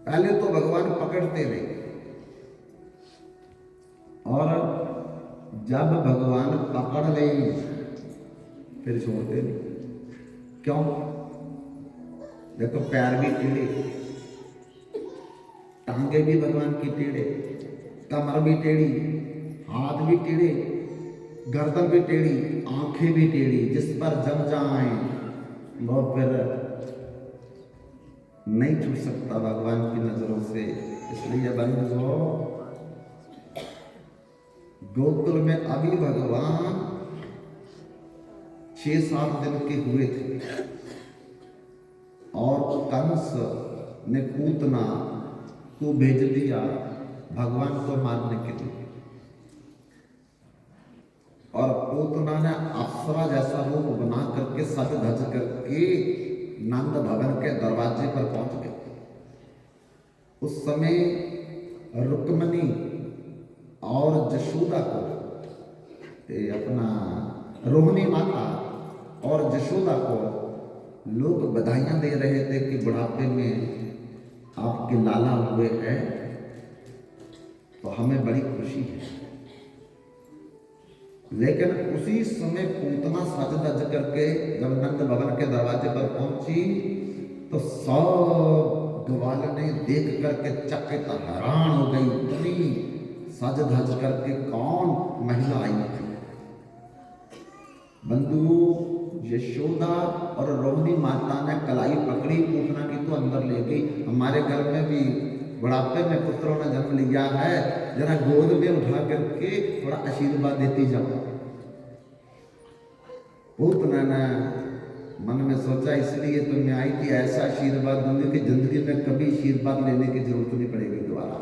पहले तो भगवान पकड़ते नहीं, और जब भगवान पकड़ ले फिर छोड़ते नहीं। क्यों? देखो, पैर भी टेढ़े, टांगे भी भगवान की टेढ़े, कमर भी टेढ़ी, हाथ भी टेढ़े, गर्दन भी टेढ़ी, आंखें भी टेढ़ी, जिस पर जम जाए वो फिर नहीं छूट सकता भगवान की नजरों से। इसलिए बंधुओं, गोकुल में अभी भगवान 6-7 दिन के हुए थे, और कंस ने पूतना को भेज दिया भगवान को मारने के लिए। और पूतना ने अप्सरा जैसा रूप बना करके सज धज करके नंद भवन के दरवाजे पर पहुंच गए। उस समय रुक्मणी और जशोदा को, अपना रोहिणी माता और जशोदा को लोग बधाइयां दे रहे थे कि बुढ़ापे में आपके लाला हुए हैं, तो हमें बड़ी खुशी है। लेकिन उसी समय पूतना सज धज करके जब नंद भवन के दरवाजे पर पहुंची तो सब ग्वाल ने देख करके चकित हैरान हो गई, इतनी सज धज करके कौन महिला आई थी। बंधु, यशोदा और रोहिणी माता ने कलाई पकड़ी पूतना की तो अंदर ले गई। हमारे घर में भी बुढ़ापे में पुत्रों ने जन्म लिया है, जरा गोद में उठा करके थोड़ा आशीर्वाद देती जाओ। पूतना ने मन में सोचा, इसलिए तो मैं आई थी, ऐसा आशीर्वाद दूंगी कि जिंदगी में कभी आशीर्वाद लेने की जरूरत नहीं पड़ेगी दोबारा।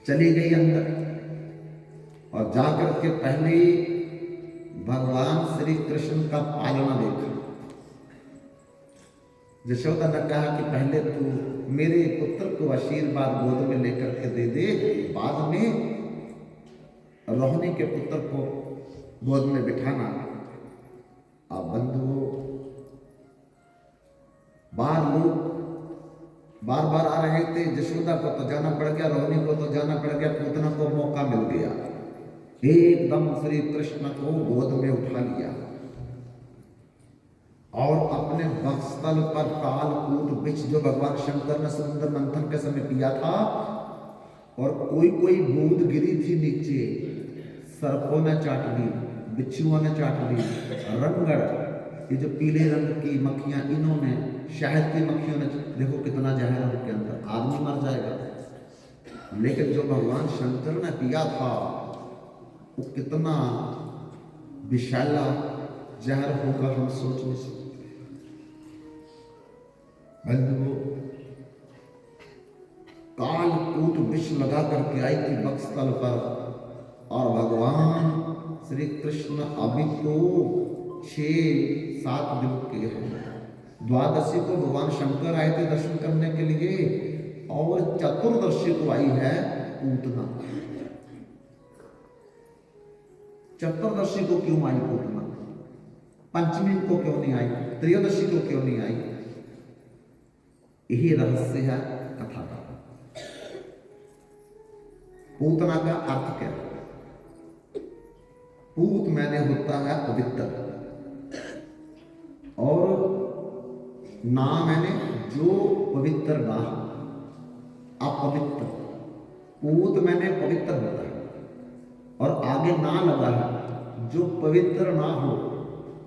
चली गई अंदर, और जाकर के पहले भगवान श्री कृष्ण का पालना देखा। यशोदा ने कहा कि पहले तू मेरे पुत्र को आशीर्वाद गोद में लेकर के दे दे, बाद में रोहिणी के पुत्र को गोद में बिठाना। अब बंधुओं, लोग बार बार आ रहे थे। यशोदा को तो जाना पड़ गया, रोहिणी को तो जाना पड़ गया, पूतना को मौका मिल गया, एकदम श्री कृष्ण को गोद में उठा लिया और अपने वक्षस्थल पर कालकूट विष, जो भगवान शंकर ने समुद्र मंथन के समय पिया था, और कोई कोई बूंद गिरी थी नीचे, सर्पों ने चाट ली, बिच्छुओं ने चाट ली, रंगड़, ये जो पीले रंग की मक्खियां, इन्होंने, शहद की मक्खियों ने, देखो कितना जहर है उनके अंदर, आदमी मर जाएगा। लेकिन जो भगवान शंकर ने पिया था वो कितना विषैला जहर होगा हम सोच नहीं सकते। बंधुओं, कालकूट विष लगा करके आई थी वक्षस्थल पर, और भगवान श्री कृष्ण अभी तो 6-7 दिन के हैं। द्वादशी को भगवान शंकर आए थे दर्शन करने के लिए, और चतुर्दशी को आई है पूतना। चतुर्दशी को क्यों आई पूतना? पंचमी को क्यों नहीं आई? त्रयोदशी को क्यों नहीं आई? यही रहस्य है कथा का। पूतना का अर्थ क्या है? पूत मैंने होता है पवित्र, और ना मैंने जो पवित्र ना हो, अपवित्र। पूत मैंने पवित्र होता है, और आगे ना लगा है, जो पवित्र ना हो,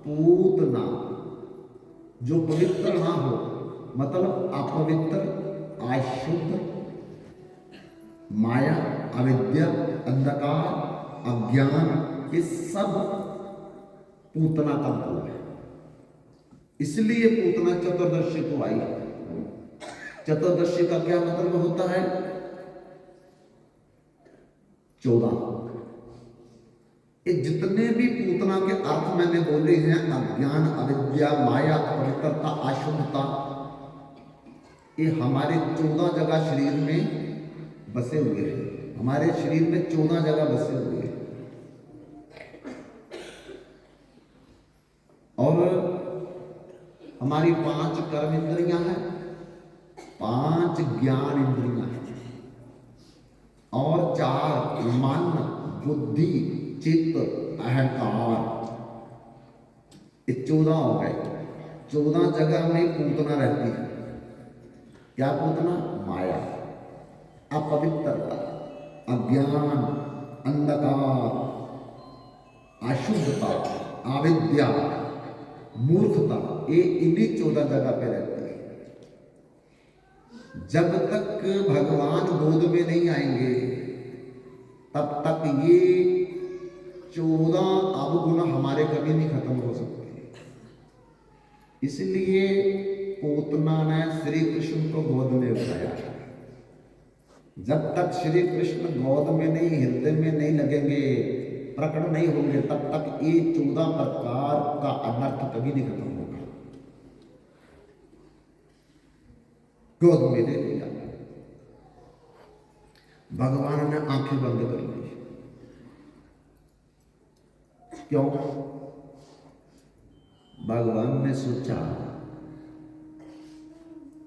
पूत ना, जो पवित्र ना हो मतलब अपवित्र, अशुद्ध, माया, अविद्या, अंधकार, अज्ञान, ये सब पूतना का भाव है। इसलिए पूतना चतुर्दशी को आई। चतुर्दशी का क्या मतलब होता है? 14। ये जितने भी पूतना के अर्थ मैंने बोले हैं, अज्ञान, अविद्या, माया, अपवित्रता, अशुद्धता, ये हमारे 14 जगह शरीर में बसे हुए हैं। हमारे शरीर में 14 जगह बसे हुए हैं, और हमारी 5 कर्म इंद्रियां हैं, ज्ञान इंद्रियां हैं, और 4 मन, बुद्धि, चित्त, अहंकार, ये 14 हो गए। 14 जगह में पूतना रहती है। क्या पूतना? माया, अपवित्रता, अज्ञान, अंधकार, अशुद्धता, अविद्या, मूर्खता, ये इन्हीं 14 जगह पे रहती है। जब तक भगवान गोद में नहीं आएंगे तब तक ये 14 अवगुण हमारे कभी नहीं खत्म हो सकते। इसलिए पूतना ने श्री कृष्ण को गोद में उठाया। जब तक श्री कृष्ण गोद में नहीं, हृदय में नहीं लगेंगे, प्रकट नहीं होंगे, तब तक ये 14 प्रकार का अनर्थ कभी नहीं खत्म होगा। गोद में ले लिया, भगवान ने आंखें बंद कर ली। क्यों? भगवान ने सोचा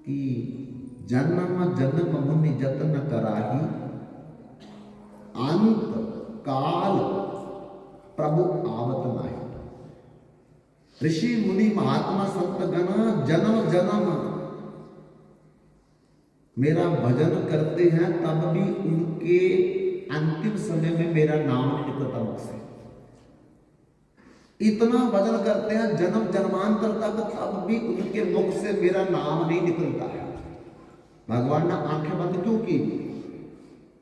कि जन्म जन्म मुनि जतन कराही, अंत काल प्रभु आवत नाही। ऋषि मुनि महात्मा संत गण जन्म जन्म मेरा भजन करते हैं, तब भी उनके अंतिम समय में मेरा नाम नहीं निकलता मुझसे। इतना भजन करते हैं जन्म जन्मांतर तक, तब भी उनके मुख से मेरा नाम नहीं निकलता है। भगवान ने आंखें बंद क्यों की?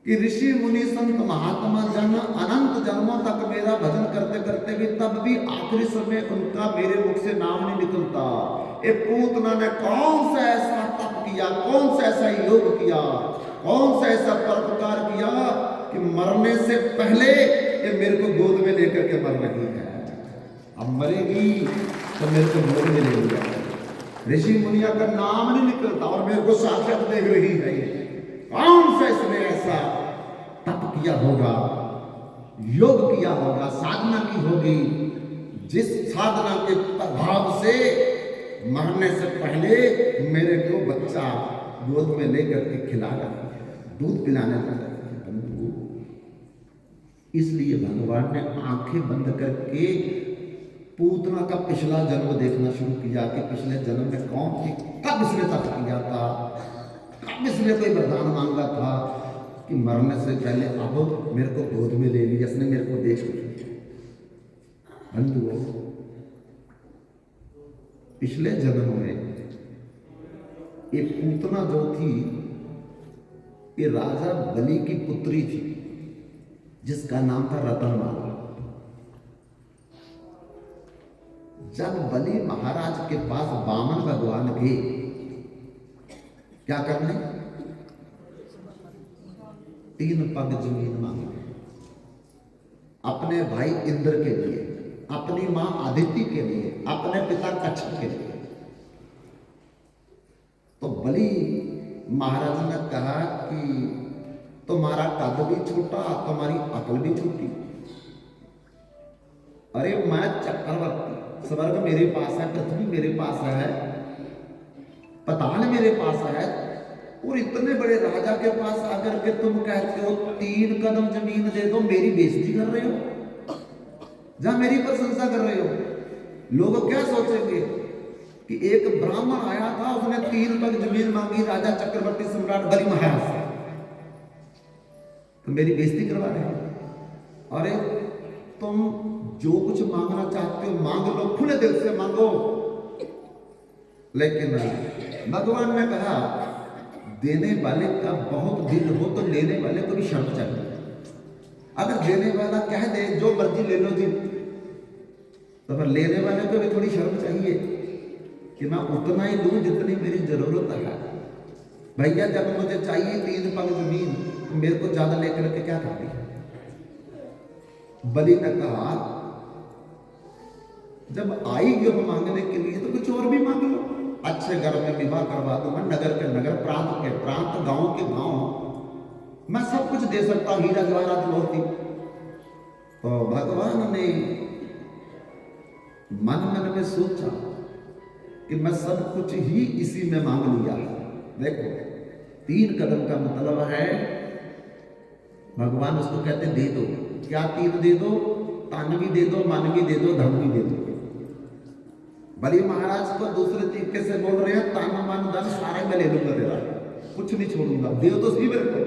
कि ऋषि मुनि संत महात्मा जन अनंत जन्मों तक मेरा भजन करते करते भी तब भी आखिरी समय उनका मेरे मुख से नाम नहीं निकलता। ये पूतना ने कौन सा ऐसा तप किया, कौन सा ऐसा योग किया, कौन सा ऐसा परोपकार किया कि मरने से पहले ये मेरे को गोद में लेकर के मर रही है। अब मरेगी तो मेरे को गोद में ले लिया। ऋषि मुनिया का नाम नहीं निकलता और मेरे को साक्षात देख रही है। कौन सा इसने ऐसा तप किया होगा, योग किया होगा, साधना की होगी, जिस साधना के प्रभाव से मरने से पहले मेरे को बच्चा गोद में लेकर के खिला रही है, दूध पिलाने लगा रही है। बंधु, इसलिए भगवान ने आंखें बंद करके पूतना का पिछला जन्म देखना शुरू किया कि पिछले जन्म में कौन थी, कब इसने तप किया था, कब इसने कोई वरदान मांगा था कि मरने से पहले अब मेरे को गोद में ले लिया, इसने मेरे को देख लिया। बंधुओं, पिछले जन्म में ये पूतना जो थी, ये राजा बलि की पुत्री थी, जिसका नाम था रतनमाला। जब बलि महाराज के पास वामन भगवान गए, क्या करने? 3 पग जमीन मांगी, अपने भाई इंद्र के लिए, अपनी मां आदित्य के लिए, अपने पिता कच्छप के लिए। तो बलि महाराज ने कहा कि तुम्हारा कद भी छोटा, तुम्हारी अकल भी छोटी। अरे मैं चक्रवर्ती, स्वर्ग मेरे पास है, पृथ्वी मेरे पास है, पताल मेरे पास है, और इतने बड़े राजा के पास आकर के तुम कहते हो 3 कदम जमीन दे दो, मेरी बेइज्जती कर रहे हो, जहां मेरी प्रशंसा कर रहे हो। लोग क्या सोचेंगे कि एक ब्राह्मण आया था, उसने 3 पग जमीन मांगी राजा चक्रवर्ती सम्राट बलि महाराज से, तो मेरी बेइज्जती करवा रहे हो। अरे तुम जो कुछ मांगना चाहते हो मांग लो, खुले दिल से मांगो। लेकिन भगवान ने कहा, देने वाले का बहुत दिल हो तो लेने वाले को भी शर्म चाहिए। अगर देने वाला कह दे जो मर्जी ले लो जी, तो फिर लेने वाले को भी थोड़ी शर्म चाहिए कि मैं उतना ही लूं जितनी मेरी जरूरत है। भैया जब मुझे चाहिए 3 पग जमीन, तो मेरे को ज्यादा लेकर के क्या करती है? बलि ने कहा, जब आई हो मांगने के लिए तो कुछ और भी मांग लो, अच्छे घर में विवाह करवा दूंगा, नगर के नगर, प्रांत के प्रांत, गांव के गांव, मैं सब कुछ दे सकता हूं, हीरा जवाहरात मोती। तो भगवान ने मन मन में सोचा कि मैं सब कुछ ही इसी में मांग लिया। देखो, 3 कदम का मतलब है भगवान उसको कहते दे दो। क्या 3 दे दो? तन भी दे दो, मन भी दे दो, धन भी दे दो। बलि महाराज को दूसरे तरीके से बोल रहे हैं तन मन धन सारे मैं ले लूंगा तेरा, कुछ नहीं छोड़ूंगा, दे तो सही मेरे को।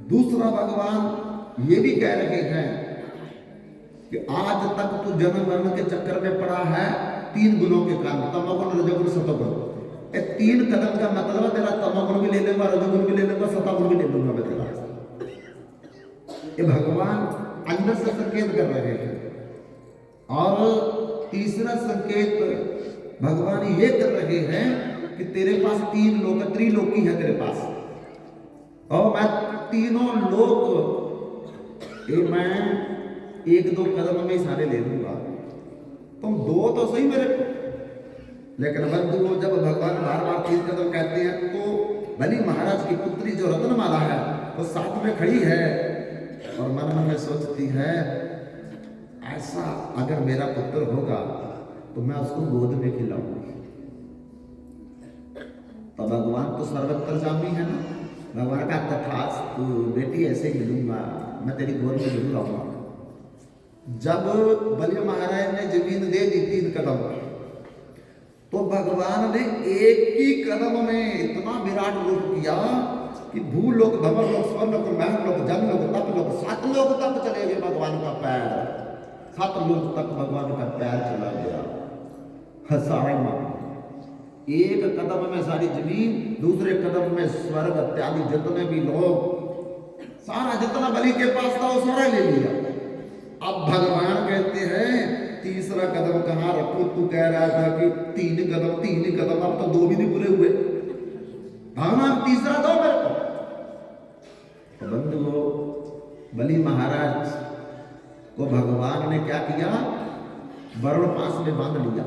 दूसरा भगवान ये भी कह रहे हैं कि आज तक तू जन्म मरण के चक्कर में पड़ा है 3 गुणों के कारण, तमोगुण रजोगुण सतोगुण। 3 कदम का मतलब तेरा तमोगुण भी ले लूंगा, रजोगुण भी ले लूंगा, सतोगुण भी ले लूंगा मैं तेरा। ये भगवान अंदर से संकेत कर रहे हैं। और तीसरा संकेत भगवान ये कर रहे हैं कि तेरे पास 3 लोक, त्रिलोकी है तेरे पास, और मैं तीनों लोक ये मैं 1-2 कदम में सारे ले लूंगा, तुम 2 तो सही मेरे को। लेकिन बंधुओं जब भगवान बार बार 3 कदम कहते हैं तो बलि महाराज की पुत्री जो रत्नमाला है वो साथ में खड़ी है और मन मन में सोचती है ऐसा अगर मेरा पुत्र होगा तो मैं उसको गोद में खिलाऊंगी। तो भगवान तो सर्वंतर्यामी है ना, भगवान का तथास्तु बेटी ऐसे ही मिलूंगा, मैं तेरी गोद में जरूर आऊंगा। जब बलि महाराज ने जमीन दे दी 3 कदम, तो भगवान ने एक ही कदम में इतना विराट रूप किया कि भूलोक, धवलोक, स्वर्लोक, महलोक, जमलोक, तपलोक, 7 लोक तक चले गए भगवान का पैर, 7 लोक तक भगवान का पैर चला गया। सारे एक कदम में सारी जमीन, दूसरे कदम में स्वर्ग इत्यादि जितने भी लोग, सारा जितना बलि के पास था वो सारा ले लिया। अब भगवान कहते हैं तीसरा कदम कहाँ रखो? तू कह रहा था कि 3 कदम, अब तो 2 भी नहीं पूरे हुए, भगवान तीसरा दो मेरे को। तो बंधुओं बलि महाराज को भगवान ने क्या किया? वरुण पास में बांध लिया।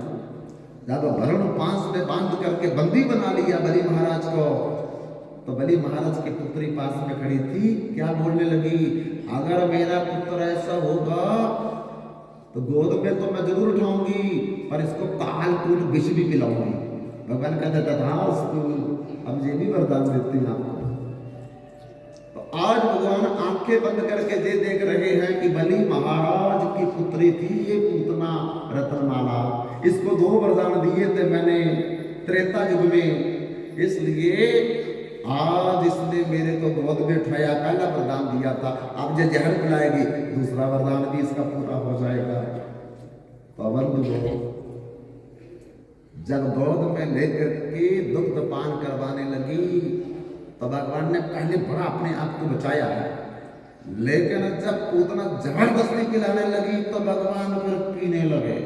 जब वरुण पास में बांध करके बंदी बना लिया बलि महाराज को, तो बलि महाराज की पुत्री पास में खड़ी थी, क्या बोलने लगी? अगर मेरा पुत्र ऐसा होगा तो गोद में तो मैं जरूर उठाऊंगी, पर इसको कालकूट विष भी पिलाऊंगी। भगवान कहते तथास्तु, अब ये भी वरदान देती हैं आपको। तो आज भगवान आंखें बंद करके ये देख रहे हैं कि बलि महाराज की पुत्री थी ये पूतना रत्नमाला, इसको 2 वरदान दिए थे मैंने त्रेता युग में, इसलिए आज इसने मेरे को गोद में उठाया, पहला वरदान दिया था, अब जो जहर पिलाएगी दूसरा वरदान भी इसका पूरा हो जाएगा। तो बंधुओं जब गोद में लेकर के दुग्ध पान करवाने लगी तो भगवान ने पहले बड़ा अपने आप को बचाया है, लेकिन जब उतना जबरदस्ती पिलाने लगी तो भगवान फिर पीने लगे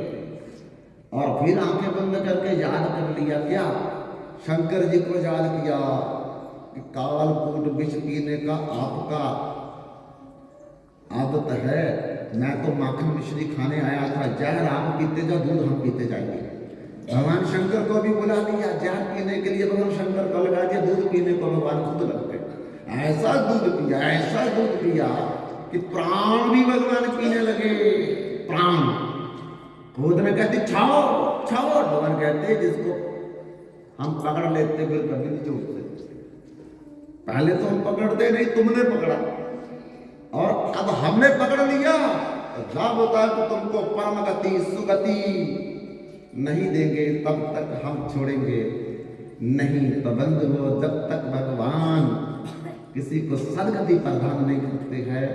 और फिर आंखें बंद करके याद कर लिया। क्या? शंकर जी को याद किया कि कालकूट विष पीने का आपका आदत है, मैं तो माखन मिश्री खाने आया था, जहर आप पीते जाओ, दूध हम पीते जाएंगे। भगवान शंकर को भी बुला लिया, जहर पीने के लिए भगवान शंकर को लगा दिया, दूध पीने को भगवान खुद लग गए। ऐसा दूध पिया कि प्राण भी भगवान पीने लगे, प्राण। खुद में कहते छाओ छाओ, भगवान कहते जिसको हम पकड़ लेते फिर कभी नहीं छोड़ते। पहले तो हम पकड़ते नहीं, तुमने पकड़ा, और अब हमने पकड़ लिया तो जब होता है तो तुमको परम गति सुगति नहीं देंगे, तब तक हम छोड़ेंगे नहीं। तो बंधुओं जब तक भगवान किसी को सदगति प्रदान नहीं करते हैं,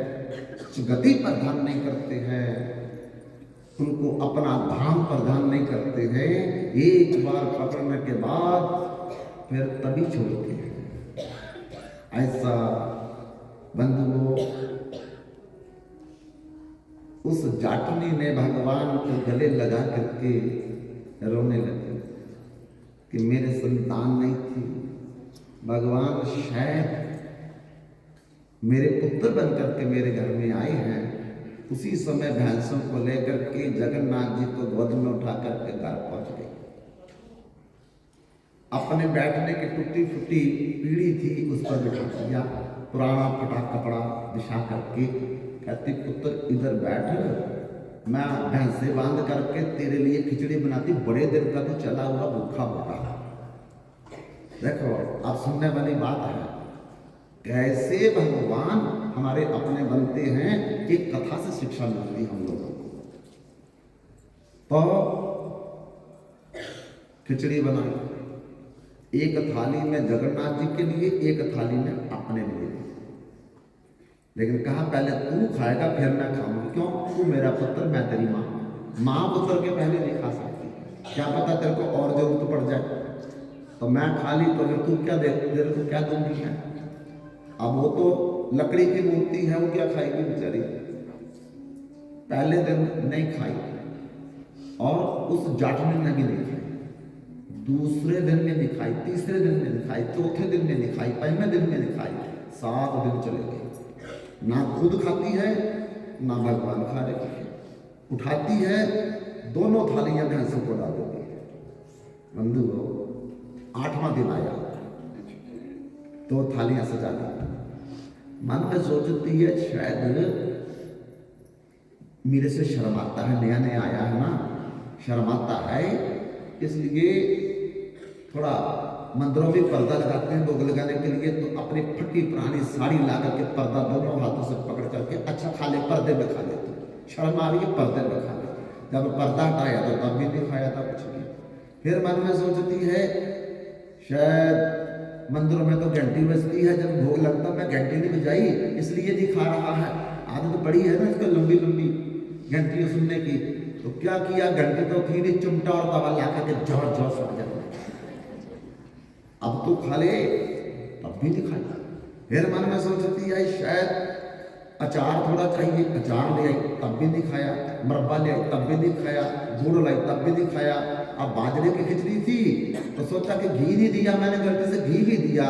सुगति प्रदान नहीं करते हैं, उनको अपना धाम प्रदान नहीं करते हैं, एक बार पकड़ने के बाद फिर तभी छोड़ते हैं। ऐसा बंधुओं उस जाटनी ने भगवान को गले लगा करके रोने लगी कि मेरे संतान नहीं थी, भगवान शायद मेरे पुत्र बनकर के मेरे घर में आए हैं। उसी समय भैंसों को लेकर के जगन्नाथ जी को गोद में उठा करके घर पहुंच गए। अपने बैठने की टूटी फूटी पीढ़ी थी उस पर बिठा दिया, पुराना फटा कपड़ा बिछा करके, कहती पुत्र इधर बैठ, मैं भैंसे बांध करके तेरे लिए खिचड़ी बनाती, बड़े दिन का तो चला हुआ भूखा होगा। देखो अब सुनने वाली बात है, कैसे भगवान हमारे अपने बनते हैं, एक कथा से शिक्षा मिलती है हम लोगों को। तो खिचड़ी बनाई, एक थाली में जगन्नाथ जी के लिए, एक थाली में अपने लिए, लेकिन कहा पहले तू खाएगा फिर मैं खाऊंगी। क्यों? तू मेरा पुत्र, मैं तेरी माँ। माँ पुत्र के पहले नहीं खा सकती, क्या पता तेरे को और जरूरत पड़ जाए, तो मैं खा ली तो फिर तू क्या दे, तेरे को क्या दूंगी मैं। अब वो तो लकड़ी की मूर्ति है, वो क्या खाएगी बेचारी। पहले दिन नहीं खाई और उस जाटनी ने भी नहीं खाई, दूसरे दिन में नहीं खाई, तीसरे दिन में नहीं खाई, चौथे दिन में नहीं खाई, पंजवें दिन में नहीं खाई, 7 दिन चले गए। ना खुद खाती है ना भगवान खा रहे हैं। उठाती है, दोनों थालियां भैंसों को डाल देती है। बंधु 8वां दिन आया, 2 थालियां सजा दी। मन में सोचती है शायद मेरे से शर्माता है, नया नया आया है ना, शर्माता है, इसलिए थोड़ा मंदिरों में पर्दा लगाते हैं भोग लगाने के लिए, तो अपनी फटी पुरानी साड़ी ला करके पर्दा दोनों हाथों से पकड़ करके अच्छा खा ले, पर्दे में खा लेते। शर्म आ रही है, पर्दे में खा ले। जब पर्दा हटाया तो तब भी नहीं खाया था कुछ भी। फिर मन में सोचती है शायद मंदिरों में तो घंटी बजती है, जब भोग लगता मैं घंटी नहीं बजाई इसलिए नहीं खा रहा है। आदत पड़ी है ना इसको लंबी लंबी घंटियां सुनने की। तो क्या किया, घंटी तो थी नहीं, चिमटा और तवा ला करके जोर जोर से बजाते। अब तो खा ले, तब भी नहीं खाई। फिर मन में सोचती है शायद अचार थोड़ा चाहिए, अचार ले आई, तब भी नहीं खाया। मरब्बा ले आई, तब भी नहीं खाया। गुड़ लाई, तब भी नहीं खाया। अब बाजरे की खिचड़ी थी तो सोचा कि घी नहीं दिया मैंने, गलती से घी भी दिया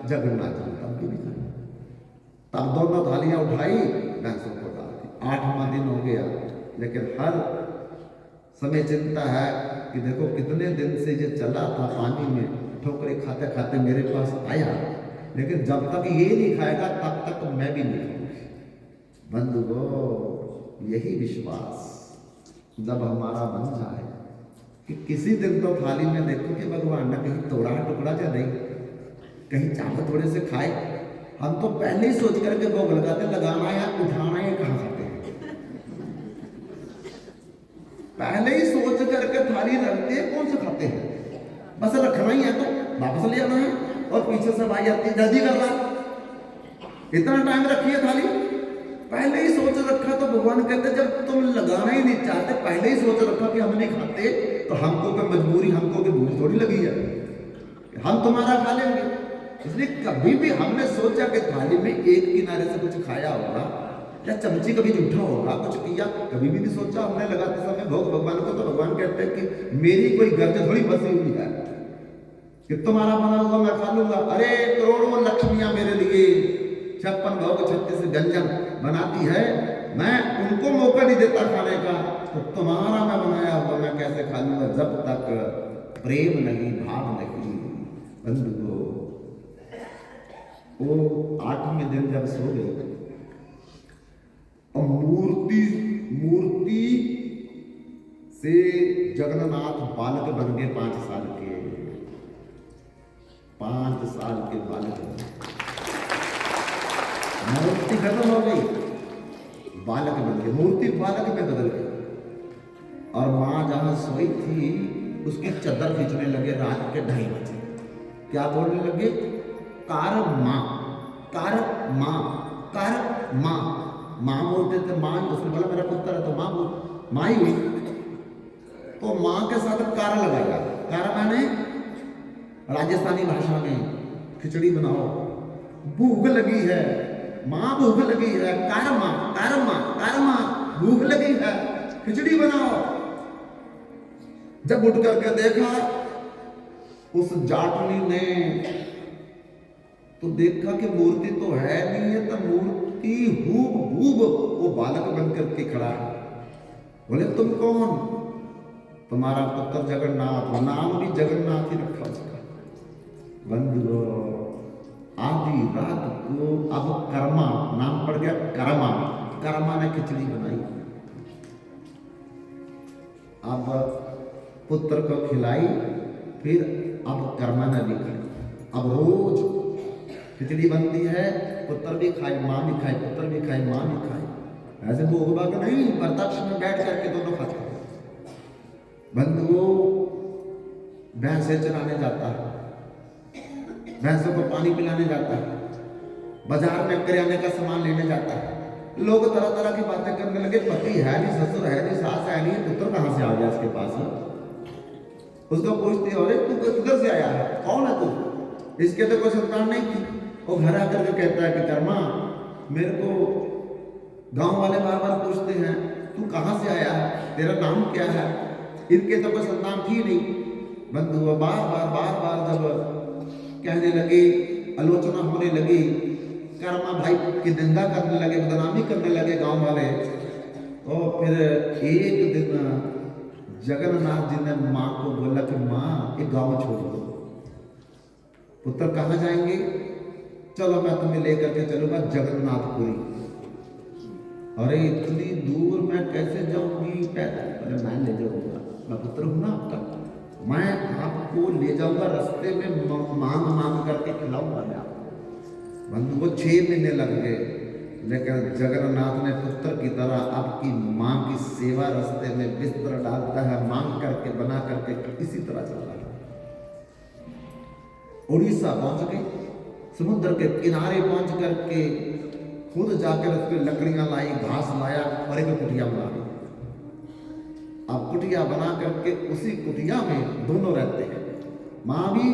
जगन्नाथ जी, तब भी नहीं खाया। तब दोनों थालियां उठाई, भैंसों को डाल दी। 8वां दिन हो गया, लेकिन हर समय चिंता है कि देखो कितने दिन से ये चला था पानी में, ठोकरे खाते खाते मेरे पास आया, लेकिन जब तक ये नहीं खाएगा तब तक मैं भी नहीं खाऊंगी। बंधुओं, यही विश्वास जब हमारा बन जाए कि किसी दिन तो थाली में देखो कि भगवान ने कहीं तोड़ा टुकड़ा या नहीं, कहीं चावल थोड़े से खाए। हम तो पहले ही सोच करके भोग लगाते, लगाना है उठाना है, कहाँ खाते हैं, पहले ही सोच करके थाली रखते हैं, कौन से खाते हैं। बस रखना ही है तो वापस ले आना है, और पीछे से भाई आती जल्दी कर रहा, इतना टाइम रखी है थाली, पहले ही सोच रखा। तो भगवान कहते जब तुम लगाना ही नहीं चाहते, पहले ही सोच रखा कि हम नहीं खाते, तो हमको कोई मजबूरी, हमको कोई भूख थोड़ी लगी है, हम तुम्हारा खा लेंगे। इसलिए कभी भी हमने सोचा कि थाली में एक किनारे से कुछ खाया होगा या चमची कभी जूठा होगा, कुछ किया, कभी भी नहीं सोचा हमने लगाते समय भोग भगवान को। तो भगवान कहते हैं कि मेरी कोई गर्ज थोड़ी बसी हुई है कि तुम्हारा बना हुआ मैं खा लूंगा। अरे करोड़ों लक्ष्मियां मेरे लिए 56 भोग 36 व्यंजन बनाती है, मैं उनको मौका नहीं देता खाने का, तो तुम्हारा मैं बनाया हुआ मैं कैसे खा लूंगा, जब तक प्रेम नहीं, भाव नहीं। बंधुओं, वो 8वें दिन जब सो गए और मूर्ति से जगन्नाथ बालक बन गए, 5 साल के, 5 साल के बालक। मूर्ति खत्म हो गई, बालक बन गए, मूर्ति बालक में बदल गई। और मां जहां सोई थी उसकी चादर खींचने लगे रात के 2:30 बजे। क्या बोलने लगे? कार मां, कार मां, कार मां। मां बोलते थे, मां, उसने बोला मेरा पुत्र है तो मां बोल, मां ही हुई। तो मां के साथ कार लगाया। कार माने राजस्थानी भाषा में खिचड़ी बनाओ, भूख लगी है, मां भूख लगी है, कारमा कारमा कारमा, भूख लगी है, खिचड़ी बनाओ। जब उठ करके देखा उस जाटनी ने, तो देखा कि मूर्ति तो है नहीं है, तो मूर्ति हूब वो बालक बन करके खड़ा है। बोले तुम कौन? तुम्हारा पुत्र जगन्नाथ, नाम भी जगन्नाथ ही रखा उसका। बंधुओं, आधी रात को अब कर्मा नाम पड़ गया, कर्मा ने खिचड़ी बनाई। अब पुत्र को खिलाई, फिर अब कर्मा ने भी खाई। अब रोज खिचड़ी बनती है, पुत्र भी खाए माँ भी खाए, पुत्र भी खाए माँ भी खाए। ऐसे भोग भाग नहीं, प्रत्यक्ष में बैठ करके दोनों खाते हैं। बंधुओं, भैंसे चराने जाता है, भैंसों को पानी पिलाने जाता है, बाजार में किराने का सामान लेने जाता है, लोग तरह तरह की बातें करने लगे। पति है नहीं, ससुर है नहीं, सास है नहीं, पुत्र कहां से आ गया इसके पास। उसको पूछते हो, अरे तू किधर से आया है, कौन है तू? इसके तो कोई संतान नहीं थी। वो घर आकर के कहता है कि कर्मा, मेरे को गांव वाले बार बार पूछते हैं तू कहां से आया है, तेरा नाम क्या है। इनके तो कोई संतान थी नहीं। बंधु बार बार जब कहने लगे, आलोचना होने लगी, कर्मा भाई की निंदा करने लगे, बदनामी करने लगे गांव वाले। और फिर एक दिन जगन्नाथ जी ने माँ को बोला कि माँ, ये गांव छोड़ दो, पुत्र कहाँ जाएंगे, चलो मैं तुम्हें लेकर के चलूंगा जगन्नाथपुरी। अरे इतनी दूर मैं कैसे जाऊंगी पैदल? अरे मैं ले जाऊंगा, मैं पुत्र हूं ना आपका, मैं आपको ले जाऊंगा, रास्ते में मांग मांग करके खिलाऊंगा मैं आपको। बंधु को 6 महीने लग गए, लेकिन जगन्नाथ ने पुत्र की तरह आपकी माँ की सेवा रास्ते में बिस्तर डालता है, मांग करके बना करके इसी तरह चल रहा है। उड़ीसा पहुंच गए, समुद्र के किनारे पहुंच करके खुद जाकर उसकी लकड़ियां लाई, घास लाया और एक कुटिया बना ली। अब कुटिया बना करके उसी कुटिया में दोनों रहते हैं, माँ भी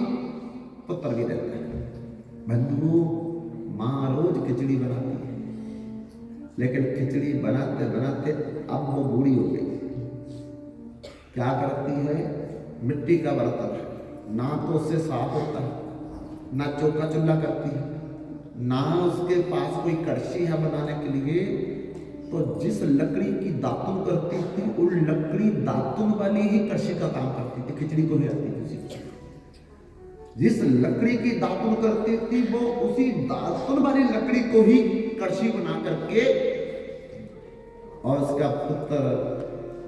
पुत्र भी रहते हैं। बंधुओं, माँ रोज खिचड़ी बनाती है, लेकिन खिचड़ी बनाते बनाते अब वो बूढ़ी हो गई। क्या करती है? मिट्टी का बर्तन है, ना तो उससे साफ होता है, ना चौका चूल्हा करती है, ना उसके पास कोई कड़छी है बनाने के लिए। तो जिस लकड़ी की दातुन करती थी, वो लकड़ी दातुन वाली ही कड़छी का काम करती थी, खिचड़ी को ले आती थी। जिस लकड़ी की दातुन करती थी, वो उसी दातुन वाली लकड़ी को ही कड़छी बना करके, और उसका पुत्र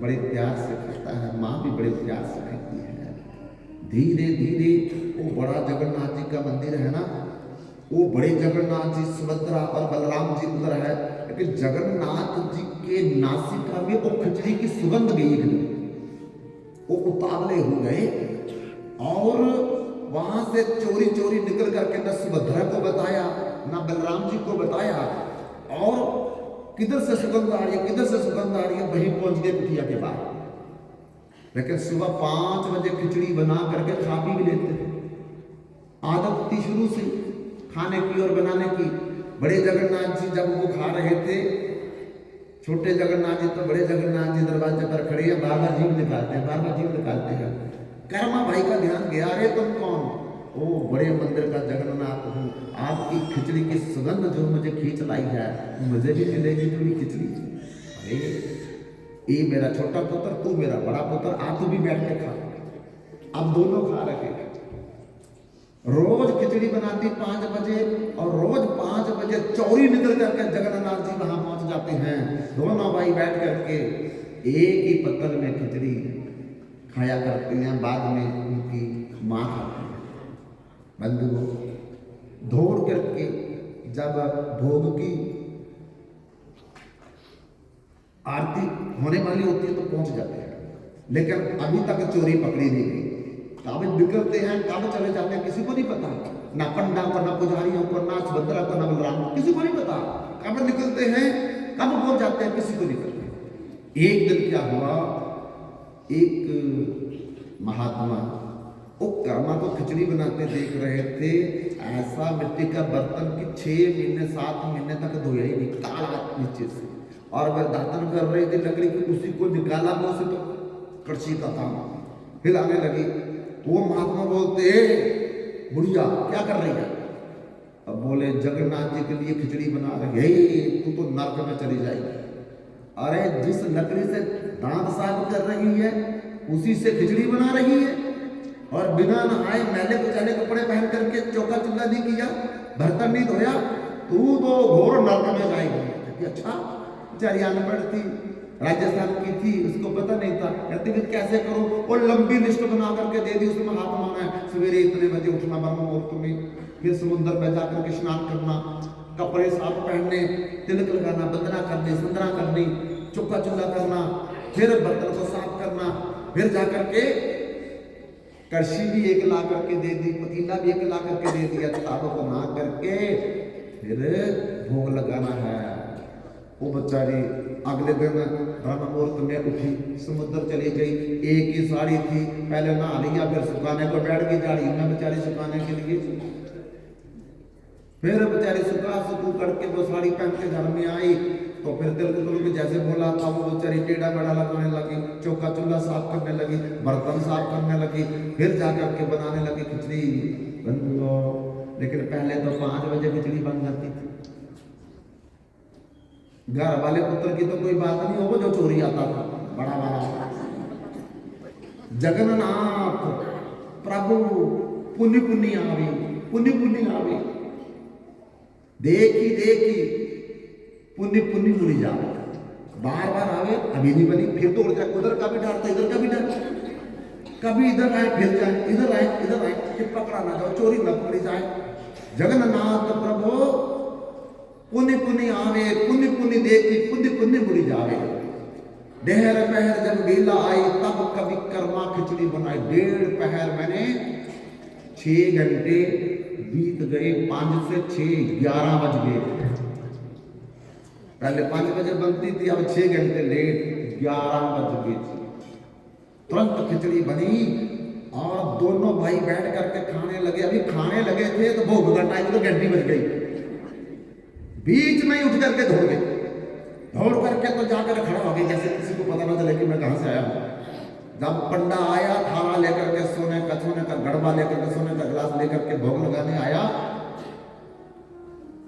बड़े प्यार से खाता है, माँ भी बड़े प्यार से खाती है। धीरे धीरे वो बड़ा जगन्नाथ जी का मंदिर है ना, वो बड़े जगन्नाथ जी, सुभद्रा और बलराम जी उधर है, लेकिन जगन्नाथ जी के नासिका में वो खिचड़ी की सुगंध गई एकदम, वो उतावले हो गए और वहां से चोरी चोरी निकल करके न सुभद्रा को बताया, न बलराम जी को बताया, और किधर से सुगंध आ रही है, किधर से सुगंध आ रही है, वहीं पहुंच गए कुटिया के बाद। लेकिन सुबह 5 बजे खिचड़ी बना करके खा पी भी लेते थे, आदत थी शुरू से खाने की और बनाने की। बड़े जगन्नाथ जी जब वो खा रहे थे, छोटे जगन्नाथ जी तो बड़े जगन्नाथ जी दरवाजे पर खड़े हैं, बार बार जीभ निकालते हैं, बार बार जीभ निकालते हैं। कर्मा भाई का ध्यान गया, अरे तुम कौन? ओ बड़े मंदिर का जगन्नाथ हूँ, आपकी खिचड़ी की सुगंध जो मुझे खींच लाई है, मुझे भी मिलेगी थोड़ी खिचड़ी। अरे ये मेरा छोटा पुत्र, तू मेरा बड़ा पुत्र, आप भी बैठ के खा। अब दोनों खा रहे हैं। रोज खिचड़ी बनाती 5 बजे, और रोज 5 बजे चौरी निकल करके जगन्नाथ जी वहां पहुंच जाते हैं। दोनों भाई बैठ करके एक ही पत्तल में खिचड़ी खाया करते हैं, बाद में उनकी माँ खाती है। बंधुओं, दौड़ करके जब भोग की आरती होने वाली होती है तो पहुंच जाते हैं, लेकिन अभी तक चोरी पकड़ी नहीं गई। कब निकलते हैं, कब चले जाते हैं, किसी को नहीं पता, ना पंडा को, ना पुजारियों को, ना सुभद्रा को, ना बलराम को, किसी को नहीं पता। कब निकलते हैं, कब पहुंच जाते हैं, किसी को नहीं पता। एक दिन क्या हुआ, एक महात्मा वो कर्मा को खिचड़ी बनाते देख रहे थे। ऐसा मिट्टी का बर्तन कि 6 महीने 7 महीने तक धोया ही नहीं, काला नीचे से, और वह दातन कर रहे थे लकड़ी की, उसी को निकाला वो से तो कड़छी का काम हिलाने लगी। वो महात्मा बोलते, बुढ़िया क्या कर रही है? अब बोले, जगन्नाथ जी के लिए खिचड़ी बना रही है, तू तो नरक में चली जाएगी। अरे जिस लकड़ी से दांत साफ कर रही है, उसी से खिचड़ी बना रही है, और बिना नहाए मैले कुचैले कपड़े पहन करके चौका चूल्हा नहीं किया, बर्तन नहीं धोया, तू तो घोर नरक में जाएगी। अच्छा, बेचारी अनपढ़ थी, राजस्थान की थी, उसको पता नहीं था। कहती फिर कैसे करो, और लंबी लिस्ट बना करके दे दी, उसमें हाथ मारना है, सवेरे इतने बजे उठना ब्रह्म मुहूर्त में, फिर समुद्र में जाकर के स्नान करना, कपड़े साफ पहनने, तिलक लगाना, बंदना करनी, संदना करनी, चौका चूल्हा करना, फिर बर्तन को साफ करना, फिर जाकर के कड़छी भी एक ला करके दे दी, पतीला भी एक ला करके दे दिया, तालों को ना करके फिर भोग लगाना है। वो बेचारी अगले दिन ब्रह्म मुहूर्त में उठी, समुद्र चली गई, एक ही साड़ी थी, पहले नहा लिया, फिर सुखाने को बैठ गई झाड़ी में बेचारी सुखाने के लिए। फिर बेचारी सुखू करके वो साड़ी पहन के घर में आई, तो फिर तिलक तुलक जैसे बोला था वो बेचारी टेढ़ा मेढ़ा लगाने लगी, चौका चूल्हा साफ करने लगी, बर्तन साफ करने लगी, फिर जाकर के बनाने लगी खिचड़ी। लेकिन पहले तो 5 बजे खिचड़ी बन जाती थी। घर वाले पुत्र की तो कोई बात नहीं हो, जो चोरी आता था बड़ा वाला। जगन्नाथ प्रभु पुण्य पुण्य आवे, पुण्य पुण्य आवे, देखी देखी पुण्य पुण्य मुड़ी जावे, बार बार आवे, अभी नहीं बनी, फिर तो उड़ जाए, उधर का भी डरता, इधर का भी डर, कभी इधर आए फिर जाए, इधर आए इधर आए, फिर पकड़ा ना जाओ, चोरी न पकड़ी जाए। जगन्नाथ प्रभु पुण्य पुण्य आवे, पुण्य पुण्य देखी पुण्य पुण्य मुड़ी जावे। डेहर पहर जब बेला आई, तब कभी कर्मा खिचड़ी बनाई। 1.5 पहर मैंने 6 घंटे बीत गए, 5 से 6 11 बज गए। पहले 5 बजे बनती थी, अब 6 घंटे लेट, 11 बज गए। तुरंत खिचड़ी बनी और दोनों भाई बैठ करके खाने लगे। अभी खाने लगे थे तो भोग का टाइम, तो घंटी बज गई। बीच में ही उठ करके दौड़ गए, दौड़ करके तो जाकर खड़ा हो गए, जैसे किसी को पता ना चले कि मैं कहां से आया हूं। जब पंडा आया, थाला लेकर के, सोने का गड़बा लेकर के, सोने का गिलास लेकर के भोग लगाने आया,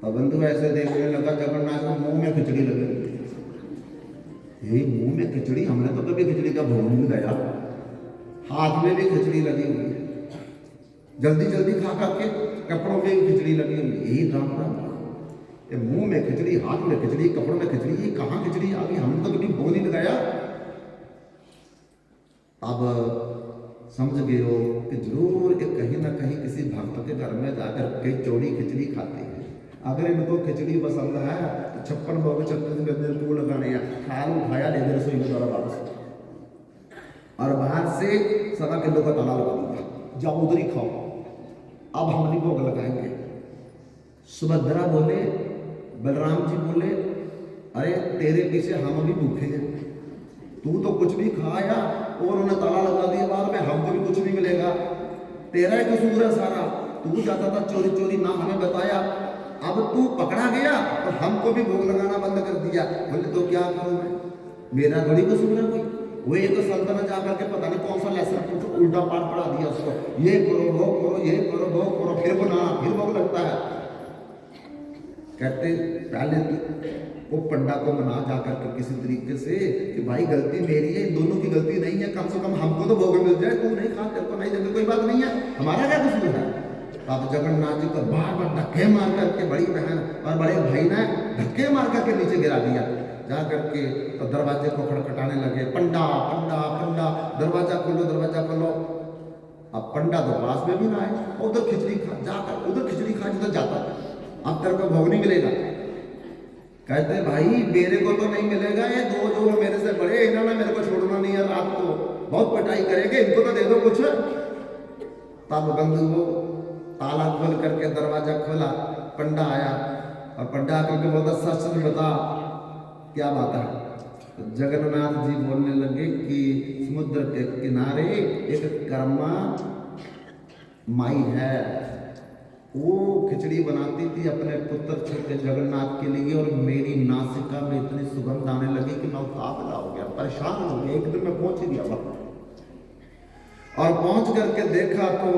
तो बंधु ऐसे देखने लगा, जगन्नाथ को मुंह में खिचड़ी लगी। यही मुंह में खिचड़ी, हमने तो कभी खिचड़ी का भोग नहीं लगाया, हाथ में भी खिचड़ी लगी हुई है, जल्दी जल्दी खा करके कपड़ों में भी खिचड़ी लगी हुई है। यही राम राम, ये मुंह में खिचड़ी, हाथ में खिचड़ी, कपड़ों में खिचड़ी, ये कहाँ खिचड़ी आ गई, हमने तो कभी भोग नहीं लगाया। अब समझ गए हो कि जरूर कहीं ना कहीं किसी भक्त के घर में जाकर के चौड़ी खिचड़ी खाते हैं। अगर इनको खिचड़ी पसंद है तो 56 भोग 36 गंदे लगाने हैं, थाल उठाया, ले गए रसोई में द्वारा वापस, और बाहर से 1.25 किलो का ताला लगा दिया, जाओ उधर ही खाओ, अब हम नहीं भोग लगाएंगे। सुभद्रा बोले, बलराम जी बोले, अरे तेरे पीछे हम भी भूखे हैं, तू तो कुछ भी खाया और उन्होंने ताला लगा दिया बाहर में, हमको भी कुछ नहीं मिलेगा, तेरा ही कसूर है सारा, तू जाता था चोरी चोरी, ना हमें बताया, अब तू पकड़ा गया तो हमको भी भोग लगाना बंद कर दिया। बोले तो क्या करूं मैं, मेरा थोड़ी कसूर है कोई। वो एक सल्तनत जाकर के पता नहीं कौन सा लेसन कुछ उल्टा पाठ पढ़ा दिया उसको, ये करो वो करो, ये करो वो करो, फिर बनाना, फिर भोग लगता है। कहते पहले वो पंडा को मना जाकर के किसी तरीके से कि भाई गलती मेरी है, इन दोनों की गलती नहीं है, कम से कम हमको तो भोग मिल जाए, तू नहीं खा, तेरे को नहीं देंगे, कोई बात नहीं है, हमारा क्या कसूर है। अब जगन्नाथ जी को बार बार धक्के मार करके बड़ी बहन और बड़े भाई ने धक्के मार करके नीचे गिरा दिया। जा करके तो दरवाजे को खटखटाने लगे, पंडा पंडा पंडा, दरवाजा खोलो दरवाजा खोलो। अब पंडा तो पास में भी ना आए, उधर खिचड़ी खा, जाकर उधर खिचड़ी खा जिधर जाता, अब तेरे को भोग नहीं मिलेगा। कहते भाई मेरे को तो नहीं मिलेगा, ये दो जो मेरे से बड़े, इन्होंने मेरे को छोड़ना नहीं है, रात को बहुत पिटाई करेंगे, इनको तो दे दो कुछ। तब बंधु वो ताला खोल करके दरवाजा खोला, पंडा आया और पंडा आकर के बोलता सच सच बता क्या बात है। तो जगन्नाथ जी बोलने लगे कि समुद्र के किनारे एक कर्मा माई है, वो खिचड़ी बनाती थी अपने पुत्र छोटे जगन्नाथ के लिए, और मेरी नासिका में इतनी सुगंध आने लगी कि मैं काबला हो गया, परेशान हो गया। एक दिन मैं पहुंच गया वहां और पहुंच करके देखा तो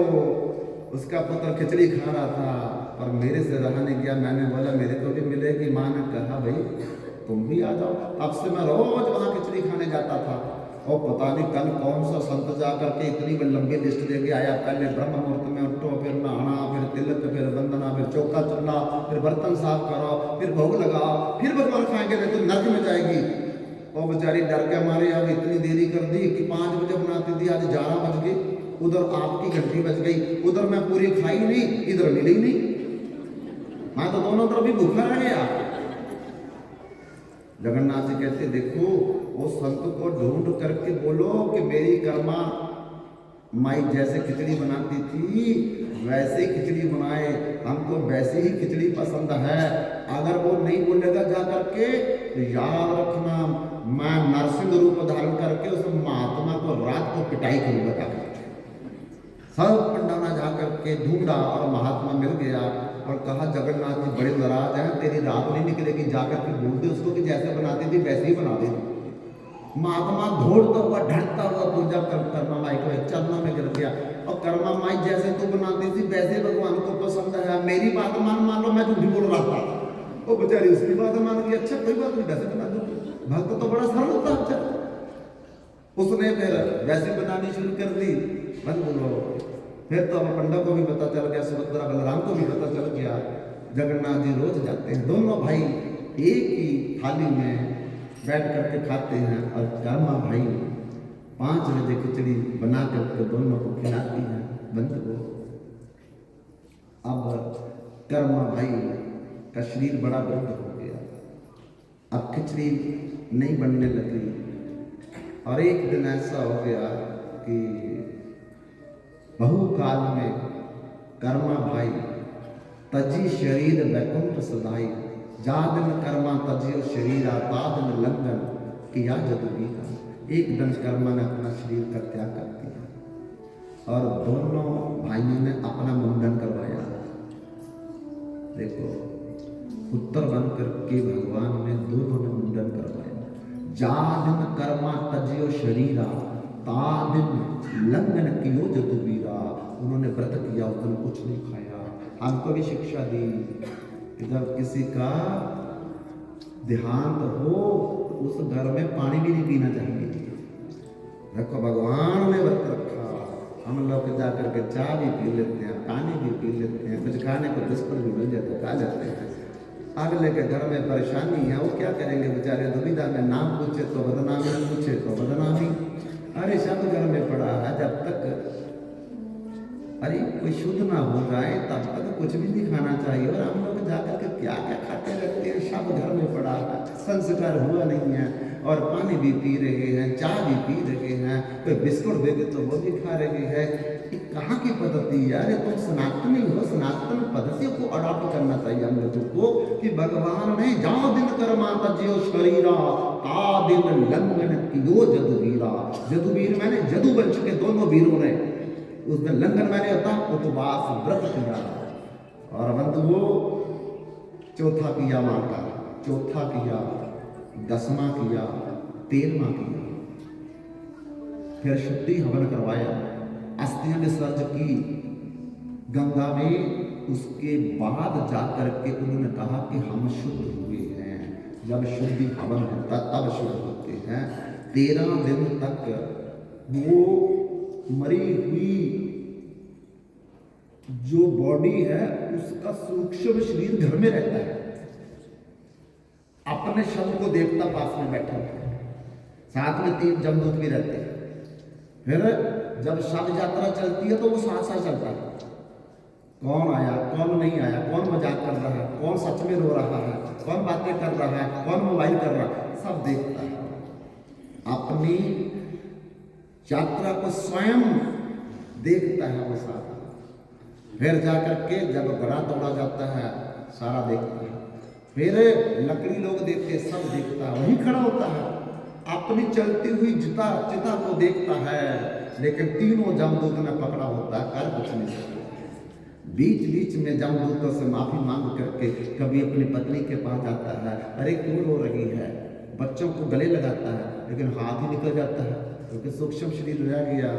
उसका पुत्र खिचड़ी खा रहा था, पर मेरे से रहा नहीं गया। मैंने बोला मेरे को भी मिलेगी, माँ ने कहा भाई तुम भी आ जाओ। अब से मैं रोज वहां खिचड़ी खाने जाता था, और पता नहीं कल कौन सा संत जा करके इतनी लंबी लिस्ट लेके आया, पहले ब्रह्म मुहूर्त में उठो, फिर नहाना, फिर तिलक, फिर वंदना, फिर चौका चूल्हा, फिर बर्तन साफ करो, फिर भोग लगाओ, फिर भगवान खाएंगे नहीं तो नर्क में जाएगी। और बेचारी डर के मारे अब इतनी देरी कर दी कि 5 बजे बनाती थी, आज 11 बज गए, उधर आपकी घंटी बज गई, उधर मैं पूरी खाई नहीं, इधर मिली नहीं, मैं तो दोनों तरफ भी भूखा रह गया। जगन्नाथ जी कहते देखो वो संत को ढूंढ करके बोलो कि मेरी कर्मा माई जैसे खिचड़ी बनाती थी वैसे ही खिचड़ी बनाए, हमको वैसे ही खिचड़ी पसंद है। अगर वो नहीं बोलेगा जा करके तो याद रखना मैं नरसिंह रूप धारण करके उस महात्मा को रात को पिटाई करूंगा जाकर। सब पंडाना जा करके ढूंढा और महात्मा मिल गया और कहा जगन्नाथ जी बड़े नाराज हैं, तेरी रात नहीं निकलेगी, जाकर के बोल दे उसको कि जैसे बनाती थी वैसे ही बना दे। महात्मा दौड़ता हुआ ढकता हुआ पूजा कर्मा माई को चरणों में गिर गया और कर्मा माई जैसे तू बनाती थी वैसे भगवान को पसंद है, मेरी बात मान लो, मैं झूठी बोल रहा था। वो बेचारी उसकी बात मान गई, अच्छा कोई बात नहीं वैसे बना दो, भक्त तो बड़ा सरल होता है। उसने फिर वैसे बनानी शुरू कर दी, बंद बोलो। फिर तो अब पंडा को भी पता चल गया, सुभद्रा बलराम को भी पता चल गया। जगन्नाथ जी रोज जाते हैं, दोनों भाई एक ही थाली में बैठ करके खाते हैं और कर्मा भाई 5 बजे खिचड़ी बना करके दोनों को खिलाती है बंद को। अब कर्मा भाई का शरीर बड़ा वृद्ध हो गया, अब खिचड़ी नहीं बनने लगी और एक दिन ऐसा हो गया कि बहुकाल में कर्मा भाई तजी शरीर वैकुंठ सदाई, जा दिन कर्मा तजियो शरीर ता दिन लंघन किया जदुबीरा। एक दिन कर्मा ने अपना शरीर का त्याग कर दिया और दोनों भाइयों ने अपना मुंडन करवाया। देखो पुत्र बन करके भगवान ने दोनों ने मुंडन करवाया। जा दिन कर्मा तजियो शरीरा ता दिन लंघन कियो जदुबीरा। उन्होंने व्रत किया, उस दिन कुछ नहीं खाया। हमको भी शिक्षा दी कि जब किसी का देहांत हो उस घर में पानी भी नहीं पीना चाहिए। देखो भगवान ने व्रत रखा, हम लोग जाकर के चाय भी पी लेते हैं, पानी भी पी लेते हैं, कुछ खाने को बिस्कुट भी मिल जाते खा लेते हैं। अगले के घर में परेशानी है, वो क्या करेंगे बेचारे, दुविधा में, नाम पूछे तो बदनामी, पूछे तो बदनामी। अरे सब घर में पड़ा है, जब तक अरे कोई शुद्ध ना हो जाए तब तक कुछ भी नहीं खाना चाहिए। और हम लोग जाकर के क्या क्या खाते रहते हैं, सब घर में पड़ा है, संस्कार हुआ नहीं है और पानी भी पी रहे हैं, चाय भी पी रहे हैं, कोई बिस्कुट दे दे तो वो भी खा रहे हैं। ये कहाँ की पद्धति यार, ये तुम सनातनी हो, सनातन पद्धतियों को अडॉप्ट करना चाहिए हम लोगों को कि भगवान ने जाओ दिन कर्मा तजियो शरीरा ता दिन लंघन कियो जदुबीरा। जदुबीर मैंने जदु वंश के दोनों वीरों ने उस दिन लंघन मैंने होता उपवास व्रत किया और बंधुओं चौथा किया मां का, चौथा किया, 10वां किया, 13वां किया, फिर शुद्धि हवन करवाया, अस्थियां विसर्ज की गंगा में। उसके बाद जाकर के उन्होंने कहा कि हम शुद्ध हुए हैं। जब शुद्धि हवन होता तब शुद्ध होते हैं। 13 दिन तक वो मरी हुई जो बॉडी है उसका सूक्ष्म शरीर घर में रहता है, अपने शब्द को देवता पास में बैठा होता है, साथ में 3 जमदूत भी रहते हैं। फिर जब शव यात्रा चलती है तो वो साथ साथ चलता है, कौन आया कौन नहीं आया, कौन मजाक कर रहा है, कौन सच में रो रहा है, कौन बातें कर रहा है, कौन मोबाइल कर रहा है, सब देखता है। अपनी यात्रा को स्वयं देखता है वो साथ। फिर जाकर के जब घड़ा तोड़ा जाता है सारा देखता है। फिर लकड़ी लोग देखते, सब देखता है, वहीं खड़ा होता है, अपनी चलती हुई चिता को देखता है। लेकिन तीनों जमदूत ने पकड़ा होता है, कर कुछ नहीं सकता। बीच बीच में जमदूतों से माफी मांग करके कभी अपनी पत्नी के पास जाता है, अरे क्यों रो रही है, बच्चों को गले लगाता है, लेकिन हाथ ही निकल जाता है क्योंकि सूक्ष्म शरीर रह गया।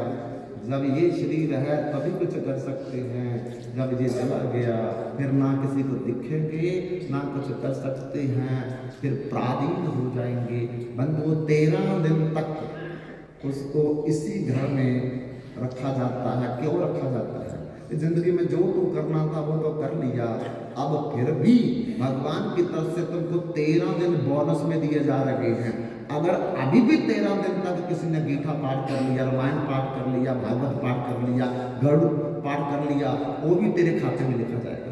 जब ये शरीर है तभी कुछ कर सकते हैं, जब ये चला गया फिर ना किसी को दिखेंगे ना कुछ कर सकते हैं, फिर पराधीन हो जाएंगे। बंधु 13 दिन तक उसको इसी घर में रखा जाता है। क्यों रखा जाता है? जिंदगी में जो तू करना था वो तो कर लिया, अब फिर भी भगवान की तरफ से तुमको 13 दिन बोनस में दिए जा रहे हैं। अगर अभी भी 13 दिन तक किसी ने गीता पाठ कर लिया, रामायण पाठ कर लिया, भागवत पाठ कर लिया, गरुड़ पाठ कर लिया, वो भी तेरे खाते में लिखा जाएगा।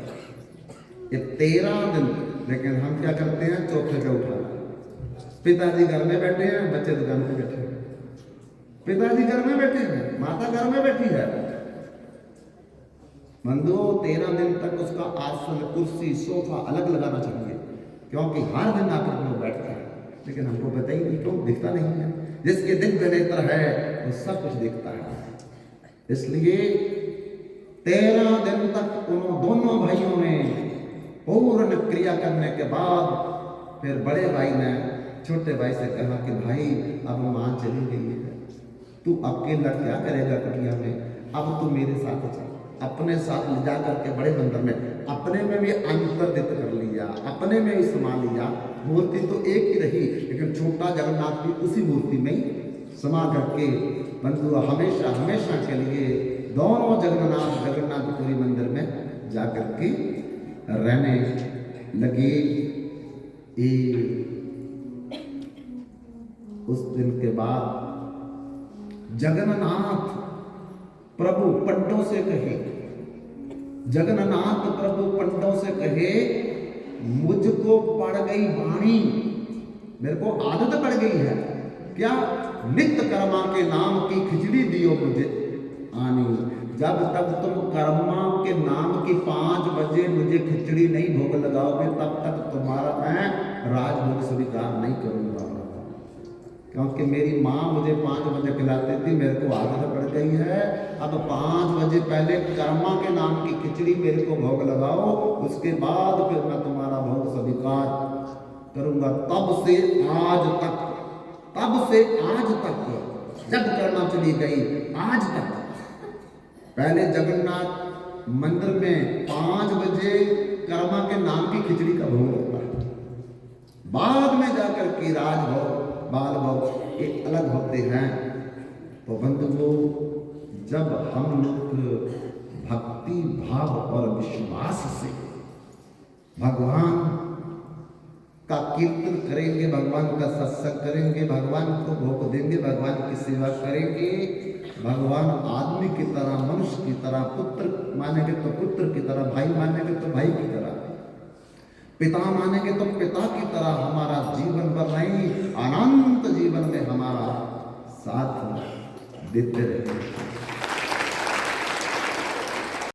ये 13 दिन। लेकिन हम क्या करते हैं, चौथे पे उठा, पिताजी घर में बैठे हैं, बच्चे दुकान पे बैठे हैं, पिताजी घर में बैठे हैं, माता घर में बैठी है। बंधुओं 13 दिन तक उसका आसन, कुर्सी, सोफा अलग लगाना चाहिए, क्योंकि हर दिन आकर वो बैठता है। लेकिन हमको पता ही नहीं, क्यों दिखता नहीं है। जिसके दिव्य नेत्र है वो सब कुछ दिखता है। इसलिए 13 दिन तक उन दोनों भाइयों ने पूर्ण क्रिया करने के बाद फिर बड़े भाई ने छोटे भाई से कहा कि भाई अब मां चली गई है, तू अकेला क्या करेगा कुटिया में, अब तू मेरे साथ चल। अपने साथ ले जा करके बड़े मंदिर में अपने में भी अंतर्दित कर लिया, अपने में भी समा लिया। मूर्ति तो एक ही रही, लेकिन छोटा जगन्नाथ भी उसी मूर्ति में ही समा करके बंधु हमेशा हमेशा के लिए दोनों जगन्नाथपुरी मंदिर में जा करके रहने लगे। उस दिन के बाद जगन्नाथ प्रभु पंडों से कहे, जगन्नाथ प्रभु पंडों से कहे, मुझको पड़ गई वाणी, मेरे को आदत पड़ गई है क्या, नित्य कर्मा के नाम की खिचड़ी दियो मुझे आनी। जब तक तुम कर्मा के नाम की 5 बजे मुझे खिचड़ी नहीं भोग लगाओगे, तब तक तुम्हारा मैं राजभोग स्वीकार नहीं करूंगा। क्योंकि मेरी माँ मुझे 5 बजे खिलाती थी, मेरे को आदत पड़ गई है। अब 5 बजे पहले कर्मा के नाम की खिचड़ी मेरे को भोग लगाओ, उसके बाद फिर मैं तुम्हारा भोग स्वीकार करूंगा। तब से आज तक जब कर्मा चली गई आज तक, पहले जगन्नाथ मंदिर में 5 बजे कर्मा के नाम की खिचड़ी का भोग लगता है, बाद में जाकर के राजभोग बाल भोग ये अलग होते हैं। तो बंधुओं, जब हम लोग भक्ति भाव और विश्वास से भगवान का कीर्तन करेंगे, भगवान का सत्संग करेंगे, भगवान को भोग देंगे, भगवान की सेवा करेंगे, भगवान आदमी की तरह, मनुष्य की तरह, पुत्र मानेंगे तो पुत्र की तरह, भाई मानेंगे तो भाई की तरह, पिता मानेंगे तो पिता की तरह हमारा जीवन भर नहीं, अनंत जीवन में हमारा साथ देते रहे।